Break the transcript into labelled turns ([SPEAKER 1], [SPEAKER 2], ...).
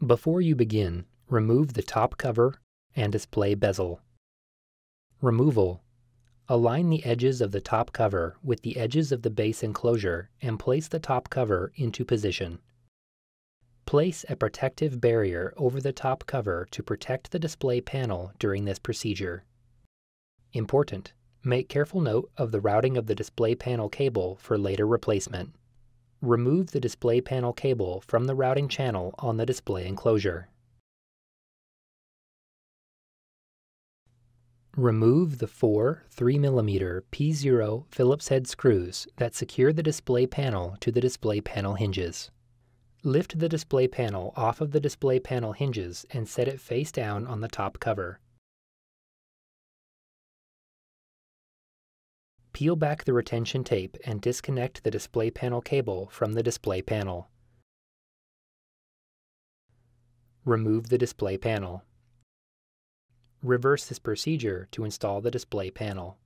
[SPEAKER 1] Before you begin, remove the top cover and display bezel. Removal. Align the edges of the top cover with the edges of the base enclosure and place the top cover into position. Place a protective barrier over the top cover to protect the display panel during this procedure. Important: make careful note of the routing of the display panel cable for later replacement. Remove the display panel cable from the routing channel on the display enclosure. Remove the four 3mm P0 Phillips head screws that secure the display panel to the display panel hinges. Lift the display panel off of the display panel hinges and set it face down on the top cover. Peel back the retention tape and disconnect the display panel cable from the display panel. Remove the display panel. Reverse this procedure to install the display panel.